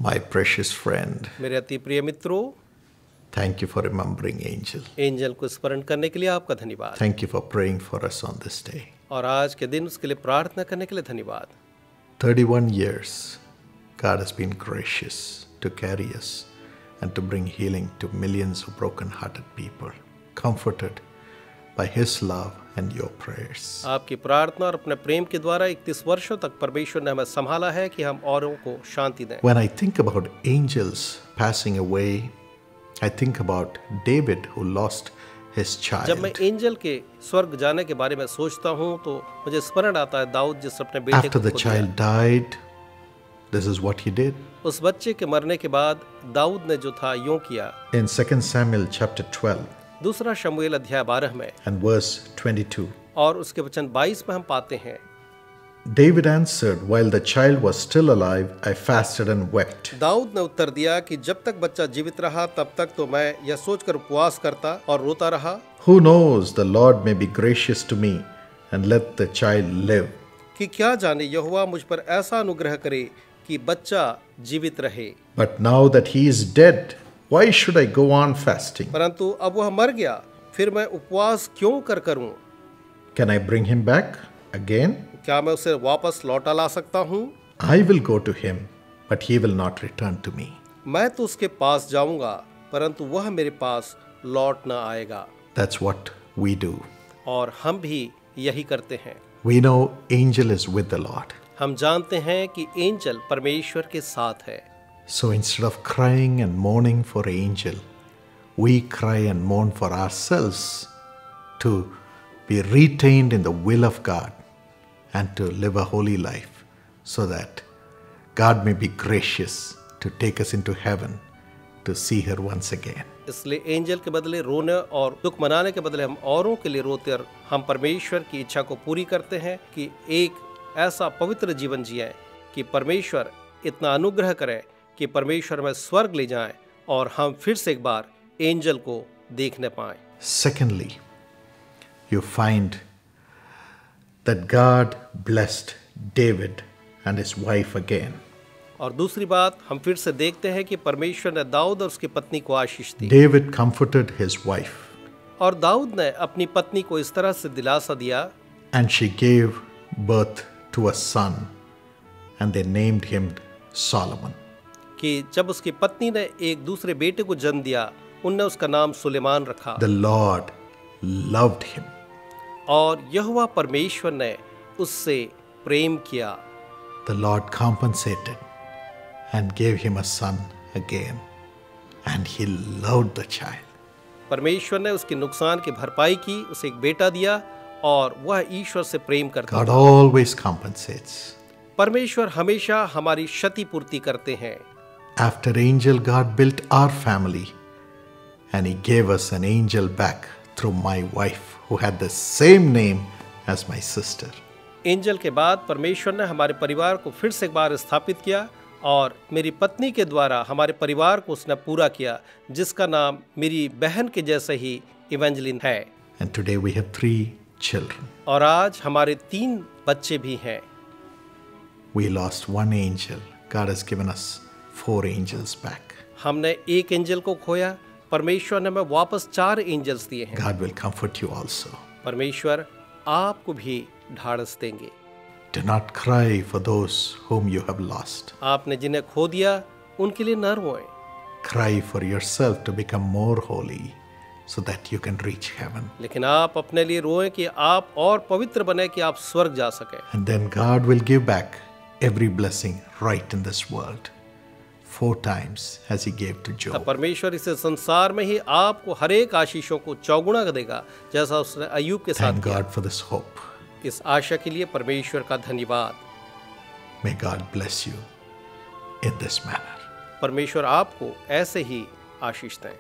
My precious friend, मेरे अति प्रिय मित्रों, thank you for remembering Angel. Angel को स्मरण करने के लिए आपका धन्यवाद। Thank you for praying for us on this day. और आज के दिन उसके लिए प्रार्थना करने के लिए धन्यवाद। 31 years, God has been gracious to carry us and to bring healing to millions of broken-hearted people, comforted by His love and your prayers. आपकी प्रार्थना और अपने प्रेम के द्वारा 31 वर्षों तक परमेश्वर ने हमें संभाला है कि हम औरों को शांति दें। When I think about angels passing away, I think about David who lost his child. जब मैं एंजल के स्वर्ग जाने के बारे में सोचता हूँ तो मुझे स्मरण आता है दाऊद जिसने अपने बेटे After को the खो child दिया। died, this is what he did. उस बच्चे के मरने के बाद दाऊद ने जो था यूं किया। In 2 Samuel chapter 12 दूसरा शमूएल अध्याय 12 में and verse 22, और उसके वचन 22 में हम पाते हैं, David answered, while the child was still alive, I fasted and wept. Dawood ने उत्तर दिया कि जब तक बच्चा जीवित रहा तब तक तो मैं यह सोचकर उपवास करता और रोता रहा Who knows, the Lord may be gracious to me and let the child live. कि क्या जाने यहोवा मुझ पर ऐसा अनुग्रह करे कि बच्चा जीवित रहे। But now that he is dead, why should I go on fasting? परंतु अब वह मर गया, फिर मैं उपवास क्यों करूं? Can I bring him back again? क्या मैं उसे वापस लौटा ला सकता हूं? I will go to him, but he will not return to me. मैं तो उसके पास जाऊंगा, परंतु वह मेरे पास लौट न आएगा। That's what we do. और हम भी यही करते हैं। We know angel is with the Lord. हम जानते हैं कि एंजल परमेश्वर के साथ है। So instead of crying and mourning for angel, we cry and mourn for ourselves to be retained in the will of God and to live a holy life so that God may be gracious to take us into heaven to see her once again. इसलिए angel के बदले रोने और दुख मनाने के बदले हम औरों के लिए रोते और हम परमेश्वर की इच्छा को पूरी करते हैं कि एक ऐसा पवित्र जीवन जिए कि परमेश्वर इतना अनुग्रह करे कि परमेश्वर हमें स्वर्ग ले जाए और हम फिर से एक बार एंजल को देखने पाएं। Secondly, you find that God blessed David and his wife again. और दूसरी बात हम फिर से देखते हैं कि परमेश्वर ने दाऊद और उसकी पत्नी को आशीष दी। David comforted his wife और दाऊद ने अपनी पत्नी को इस तरह से दिलासा दिया and she gave birth to a son and they named him Solomon. कि जब उसकी पत्नी ने एक दूसरे बेटे को जन्म दिया, उनने उसका नाम सुलेमान रखा। The Lord loved him. और यहोवा परमेश्वर ने उससे प्रेम किया। The Lord compensated and gave him a son again and he loved the child. परमेश्वर ने उसके नुकसान की भरपाई की, उसे एक बेटा दिया और वह ईश्वर से प्रेम करता God था। always compensates. परमेश्वर हमेशा हमारी क्षति पूर्ति करते हैं। After angel, God built our family and he gave us an angel back through my wife who had the same name as my sister. Angel के बाद परमेश्वर ने हमारे परिवार को फिर से एक बार स्थापित किया और मेरी पत्नी के द्वारा हमारे परिवार को उसने पूरा किया, जिसका नाम मेरी बहन के जैसे ही इवेंजलिन है। And today we have 3 children. और आज हमारे 3 बच्चे भी हैं। We lost 1 angel. God has given us 4 angels back. हमने एक एंजल को खोया, परमेश्वर ने हमें वापस 4 एंजल्स दिए हैं। God will comfort you also. परमेश्वर आपको भी ढाढ़स देंगे। Do not cry for those whom you have lost. आपने जिन्हें खो दिया उनके लिए न रोएं। Cry for yourself to become more holy so that you can reach heaven. लेकिन आप अपने लिए रोएं कि आप और पवित्र बने कि आप स्वर्ग जा सकें। And then God will give back every blessing right in this world 4 times as he gave to तब Job. परमेश्वर इस संसार में ही आपको हर एक आशीषों को चौगुना देगा, जैसा उसने अय्यूब के साथ Thank किया। God for this hope. इस आशा के लिए परमेश्वर का धन्यवाद। May God bless you in this manner. परमेश्वर आपको ऐसे ही आशीष दें।